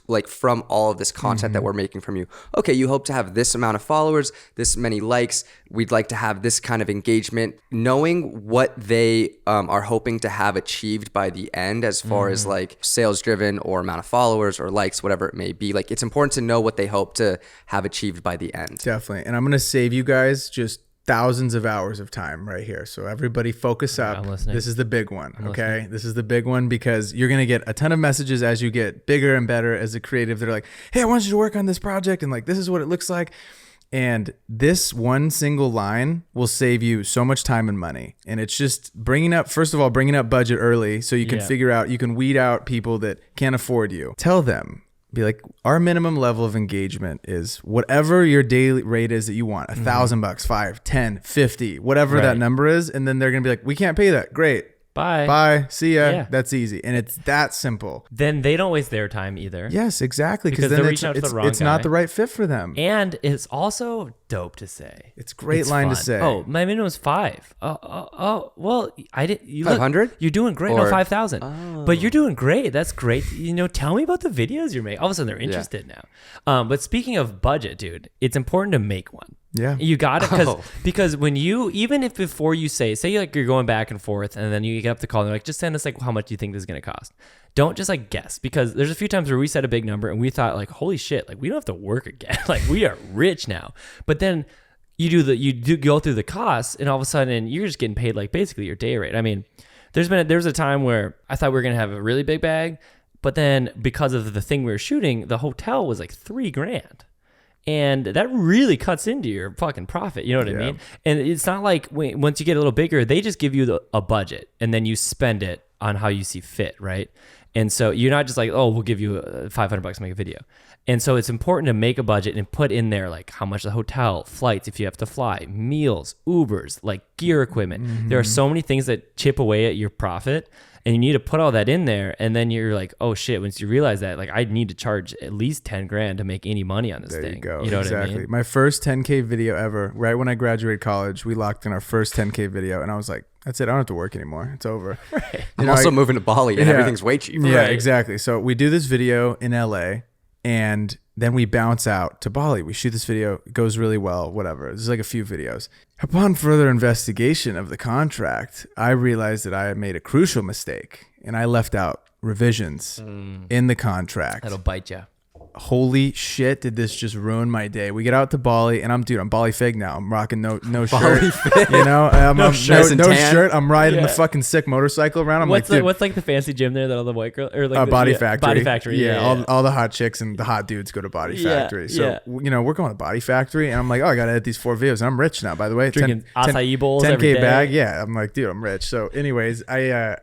like from all of this content that we're making from you? Okay, you hope to have this amount of followers, this many likes. We'd like to have this kind of engagement. Knowing what they are hoping to have achieved by the end as far as like sales driven or amount of followers or likes, whatever it may be. Like it's important to know what they hope to have achieved by the end. Definitely. And I'm going to save you guys just thousands of hours of time right here. So everybody focus up. This is the big one. Okay. This is the big one, because you're going to get a ton of messages as you get bigger and better as a creative. They're like, hey, I want you to work on this project. And like, this is what it looks like. And this one single line will save you so much time and money. And it's just bringing up budget early so you can figure out, you can weed out people that can't afford you. Tell them, be like, our minimum level of engagement is whatever your daily rate is that you want, $1,000, $5, 10, 50, whatever that number is. And then they're going to be like, we can't pay that. Great. Bye. See ya. Yeah. That's easy. And it's that simple. Then they don't waste their time either. Yes, exactly. Because then they're reaching out to the wrong it's not guy. the right fit for them. And it's also dope to say. It's a great It's line to fun. say. Oh, my minimum is 5. Well, I didn't. You 500? You're doing great. Or- No, 5,000. But you're doing great. That's great. Tell me about the videos you're making. All of a sudden, they're interested now. But speaking of budget, dude, it's important to make one. Yeah. You got it Oh. because when you, even if before you say like you're going back and forth and then you get up the call and they're like, just send us like how much do you think this is going to cost. Don't just like guess, because there's a few times where we set a big number and we thought like, holy shit, like we don't have to work again. Like we are rich now. But then you do go through the costs and all of a sudden you're just getting paid like basically your day rate. I mean, there was a time where I thought we were going to have a really big bag, but then because of the thing we were shooting, the hotel was like $3,000. And that really cuts into your fucking profit. You know what I mean? And it's not like once you get a little bigger, they just give you a budget and then you spend it on how you see fit, right? And so you're not just like, oh, we'll give you $500 to make a video. And so it's important to make a budget and put in there like how much the hotel, flights, if you have to fly, meals, Ubers, like gear equipment. Mm-hmm. There are so many things that chip away at your profit. And you need to put all that in there, and then you're like, "Oh shit!" Once you realize that, like, I need to charge at least $10,000 to make any money on this There thing. you go. You know exactly. what I mean? My first 10K video ever, right when I graduated college, we locked in our first 10K video, and I was like, "That's it. I don't have to work anymore. It's over." Right. I'm also moving to Bali and Yeah. everything's way cheaper. Yeah, Right. exactly. So we do this video in LA, and then we bounce out to Bali. We shoot this video. It goes really well, whatever. There's like a few videos. Upon further investigation of the contract, I realized that I had made a crucial mistake, and I left out revisions in the contract. That'll bite you. Holy shit, did this just ruin my day? We get out to Bali, and I'm Bali fig now. I'm rocking no shirt. You know, I'm shirt. no Nice and tan. shirt. I'm riding the Yeah. fucking sick motorcycle around. I'm What's like, dude, what's like the fancy gym there that all the white girl or like the, Body yeah, Factory. Body Factory. Yeah. All the hot chicks and the hot dudes go to Body Yeah, Factory. So, yeah. we're going to Body Factory, and I'm like, oh, I got to edit these 4 videos. And I'm rich now, by the way. Drinking acai bowls 10K every day. bag. Yeah. I'm like, dude, I'm rich. So anyways, I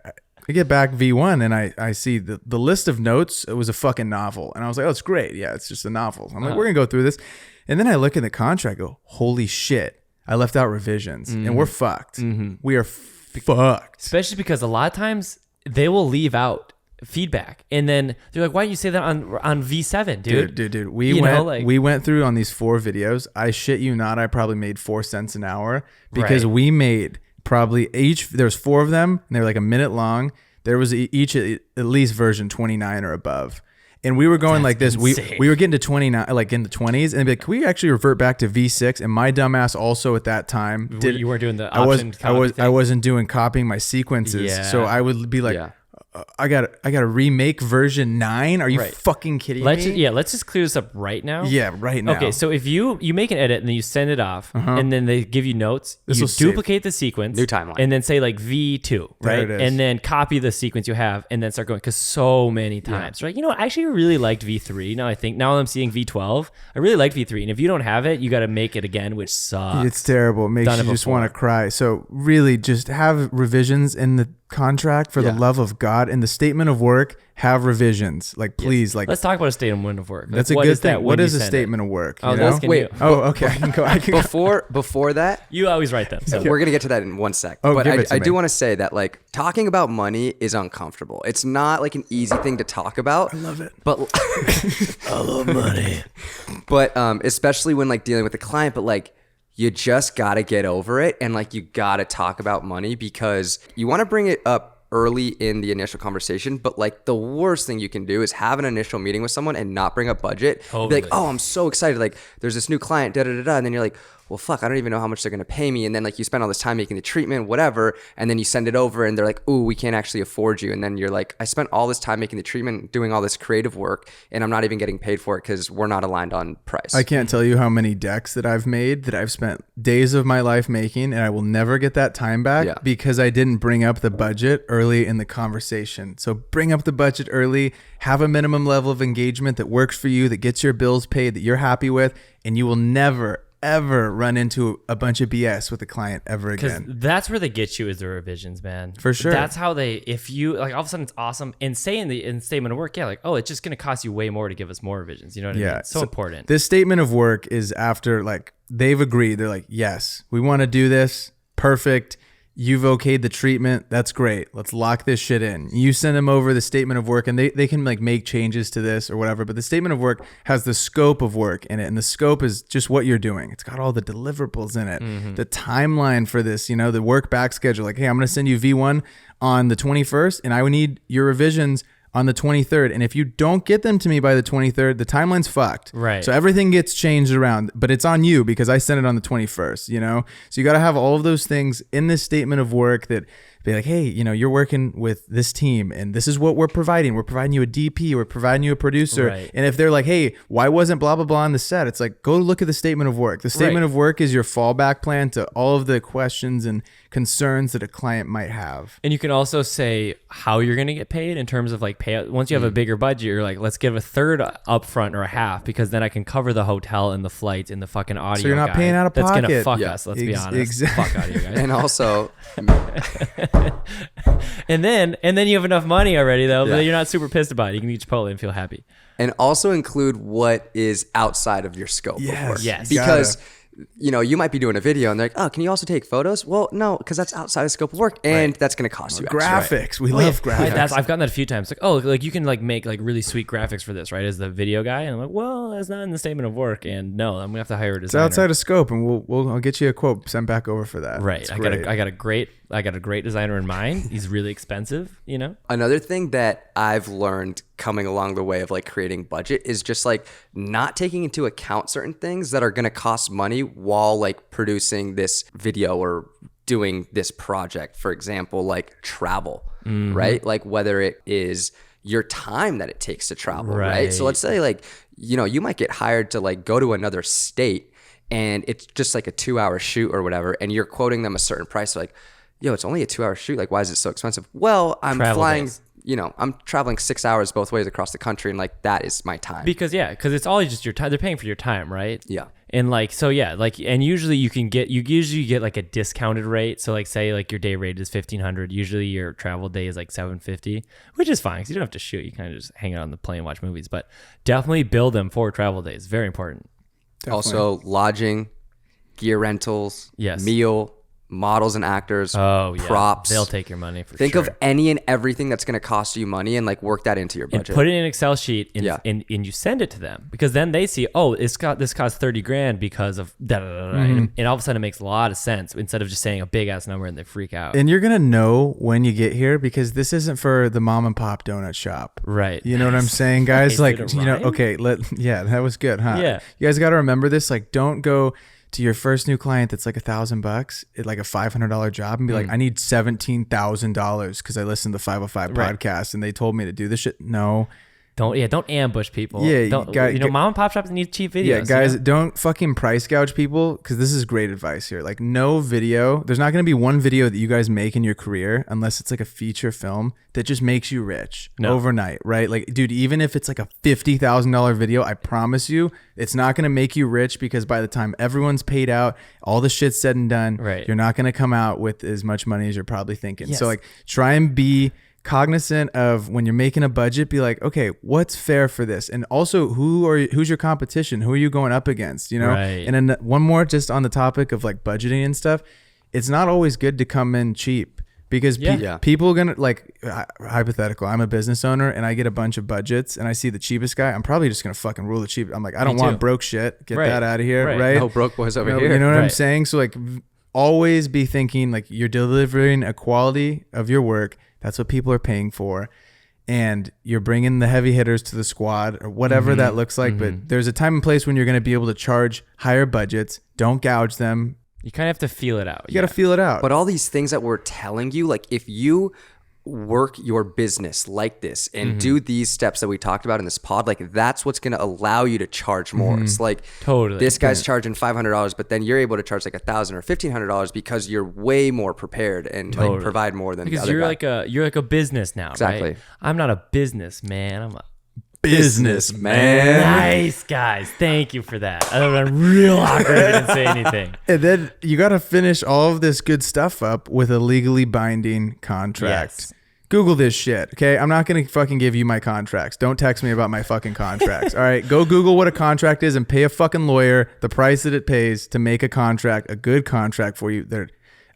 get back V1 and I see the list of notes. It was a fucking novel. And I was like, oh, it's great. Yeah, it's just a novel. I'm like, we're going to go through this. And then I look in the contract, go, holy shit. I left out revisions and we're fucked. We are fucked. Especially because a lot of times they will leave out feedback, and then they're like, "Why didn't you say that on V7, dude?" Dude. You know, like- We went through on these 4 videos. I shit you not. I probably made 4 cents an hour because Right. we made probably there's 4 of them and they're like a minute long. There was each at least version 29 or above. And we were going like this. insane. We were getting to 29, like in the 20s, and they'd be like, can we actually revert back to V6? And my dumbass also at that time You weren't doing the I option copy thing? I wasn't doing copying my sequences. Yeah. So I would be like, Yeah. I gotta remake version 9. Are you Right. fucking kidding Let's me? let's just clear this up right now. Yeah, right now. Okay, so if you make an edit and then you send it off, and then they give you notes, This you will save. duplicate the sequence, New timeline. and then say like V2, There right? it is. And then copy the sequence you have, and then start going, because so many times, right? You know, I actually really liked V3. Now I'm seeing V12. I really liked V3, and if you don't have it, you got to make it again, which sucks. It's terrible. It makes Done you it just want to before. cry. So really, just have revisions in the contract for the Yeah. love of God. In the statement of work, have revisions. Like, please, like Let's talk about a statement of work. Like, that's a what good is that thing. when What you is a send it? statement of work? I was you know? asking Wait. you. Oh, okay. I can go. I can go. Before that, You always write them. So. we're gonna get to that in one sec. Oh, but give it to I do me. want to say that like talking about money is uncomfortable. It's not like an easy thing to talk about. I love it. But I love money. but especially when like dealing with the client, but like you just gotta get over it and like you gotta talk about money because you want to bring it up early in the initial conversation, but like the worst thing you can do is have an initial meeting with someone and not bring up budget. Totally. Be like, oh, I'm so excited. Like there's this new client, da da da da. And then you're like, well, fuck, I don't even know how much they're going to pay me. And then like you spend all this time making the treatment, whatever. And then you send it over and they're like, ooh, we can't actually afford you. And then you're like, I spent all this time making the treatment, doing all this creative work, and I'm not even getting paid for it because we're not aligned on price. I can't tell you how many decks that I've made that I've spent days of my life making, and I will never get that time back Yeah. because I didn't bring up the budget early in the conversation. So bring up the budget early, have a minimum level of engagement that works for you, that gets your bills paid, that you're happy with, and you will never, ever run into a bunch of BS with a client ever Because again. that's where they get you is the revisions, man. For sure. That's how if you like all of a sudden it's awesome and say in the statement of work, yeah, like, oh, it's just gonna cost you way more to give us more revisions. You know what I mean? Yeah. It's so important. This statement of work is after like they've agreed. They're like, yes, we want to do this. Perfect. You've okayed the treatment. That's great. Let's lock this shit in. You send them over the statement of work, and they can like make changes to this or whatever. But the statement of work has the scope of work in it. And the scope is just what you're doing. It's got all the deliverables in it, the timeline for this, you know, the work back schedule. Like, hey, I'm going to send you V1 on the 21st, and I would need your revisions on the 23rd. And if you don't get them to me by the 23rd, the timeline's fucked. Right. So everything gets changed around, but it's on you because I sent it on the 21st, you know? So you got to have all of those things in this statement of work that be like, hey, you know, you're working with this team and this is what we're providing. We're providing you a DP. We're providing you a producer. Right. And if they're like, hey, why wasn't blah, blah, blah on the set? It's like, go look at the statement of work. The statement of work is your fallback plan to all of the questions and concerns that a client might have. And you can also say how you're going to get paid in terms of like payout. Once you have a bigger budget, you're like, let's give a third upfront or a half because then I can cover the hotel and the flights and the fucking audio. So you're not paying out of That's pocket. going to fuck Yeah. us. Let's be honest. Fuck out of here, guys. And also, and then you have enough money already though, Yeah. but you're not super pissed about it. You can eat Chipotle and feel happy. and also include what is outside of your scope of work. Yes. Because you know, you might be doing a video and they're like, oh, can you also take photos? Well, no, because that's outside the scope of work and that's going to cost you extra. Graphics. We love graphics. I've gotten that a few times. Like, oh, like you can like make like really sweet graphics for this, right? As the video guy, and I'm like, well, that's not in the statement of work, and no, I'm gonna have to hire a It's designer. outside of scope, and I'll get you a quote sent back over for that. Right. It's I great. got a great designer in mind. He's really expensive, you know. Another thing that I've learned coming along the way of like creating budget is just like not taking into account certain things that are going to cost money while like producing this video or doing this project. For example, like travel, right? Like whether it is your time that it takes to travel, right? So let's say like, you know, you might get hired to like go to another state and it's just like a 2-hour shoot or whatever. And you're quoting them a certain price. So like, yo, it's only a 2-hour shoot. Like, why is it so expensive? Well, I'm Travel flying, days. you know, I'm traveling 6 hours both ways across the country. And like, that is my time. Because it's all just your time. They're paying for your time, right? Yeah. And like, so yeah, like, and usually you usually get like a discounted rate. So like, say like your day rate is $1,500. Usually your travel day is like $750, which is fine because you don't have to shoot. You kind of just hang out on the plane and watch movies. But definitely build them for travel days. Very important. Also, lodging, gear rentals, Yes. meal, models and actors, Oh yeah, props. They'll take your money for Think sure. of any and everything that's going to cost you money and like work that into your And budget. put it in an Excel sheet and, Yeah. and you send it to them because then they see, oh, this cost $30,000 because of da da da da. And all of a sudden it makes a lot of sense instead of just saying a big ass number and they freak out. And you're gonna know when you get here because this isn't for the mom and pop donut shop. Right. You know what I'm saying, guys? Nice. Like, Did it you know, rhyme? okay, yeah, that was good, huh? Yeah. You guys got to remember this. Like, don't go to your first new client that's like $1,000 at like a $500 job and be like, I need $17,000 because I listened to the 505 Right. podcast and they told me to do this shit. No. Don't ambush people. Yeah, you don't, got- mom and pop shops need cheap videos. Yeah, guys, you know? don't fucking price gouge people because this is great advice here. Like, no video. There's not going to be one video that you guys make in your career unless it's like a feature film that just makes you rich overnight, right? Like, dude, even if it's like a $50,000 video, I promise you, it's not going to make you rich because by the time everyone's paid out, all the shit's said and done, Right. you're not going to come out with as much money as you're probably thinking. Yes. So, like, try and be cognizant of when you're making a budget, be like, okay, what's fair for this? And also who's your competition? Who are you going up against? You know? Right. And then one more just on the topic of like budgeting and stuff. It's not always good to come in cheap because Yeah. people are gonna like hypothetical. I'm a business owner and I get a bunch of budgets and I see the cheapest guy. I'm probably just gonna fucking rule the cheap. I'm like, I don't Me want too. broke shit. Get Right. that out of here. Right. Right. No broke boys over You know, here. you know what I'm Right. saying? So like always be thinking like you're delivering a quality of your work. That's what people are paying for. And you're bringing the heavy hitters to the squad or whatever that looks like. But there's a time and place when you're going to be able to charge higher budgets. Don't gouge them. You kind of have to feel it out. You got to feel it out. But all these things that we're telling you, like if you work your business like this and do these steps that we talked about in this pod, like that's what's going to allow you to charge more. It's like Totally. this guy's charging $500, but then you're able to charge like $1,000 or $1,500 because you're way more prepared and like provide more than the because other guy. you're like a business now. Exactly. Right? I'm not a businessman. I'm a businessman. nice guys. Thank you for that. I don't know, real awkward. I didn't say anything. And then you got to finish all of this good stuff up with a legally binding contract. Yes. Google this shit, okay? I'm not going to fucking give you my contracts. Don't text me about my fucking contracts, all right? Go Google what a contract is and pay a fucking lawyer the price that it pays to make a contract, a good contract for you.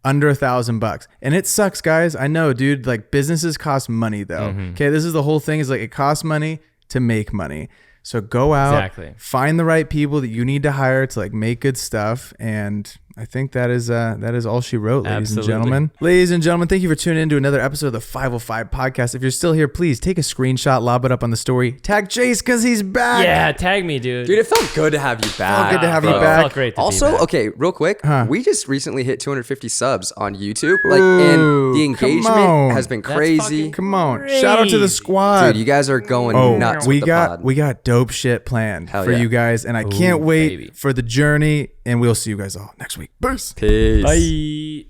under $1,000. And it sucks, guys. I know, dude. Like, businesses cost money, though. Okay, this is the whole thing. Is like, it costs money to make money. So go out, find the right people that you need to hire to like make good stuff. And I think that is all she wrote, ladies and gentlemen. Ladies and gentlemen, thank you for tuning in to another episode of the 505 podcast. If you're still here, please take a screenshot, lob it up on the story, tag Jace because he's back. Yeah, tag me, dude. Dude, it felt good to have you back. Felt good to have you back. It felt great to Also, be back. okay, real quick, we just recently hit 250 subs on YouTube. Like, and the engagement has been crazy. Come on, shout out to the squad. Dude, you guys are going nuts. we with got the pod. we got dope shit planned for yeah. you guys, and I can't wait baby. for the journey. And we'll see you guys all next week. Peace. Peace. Bye.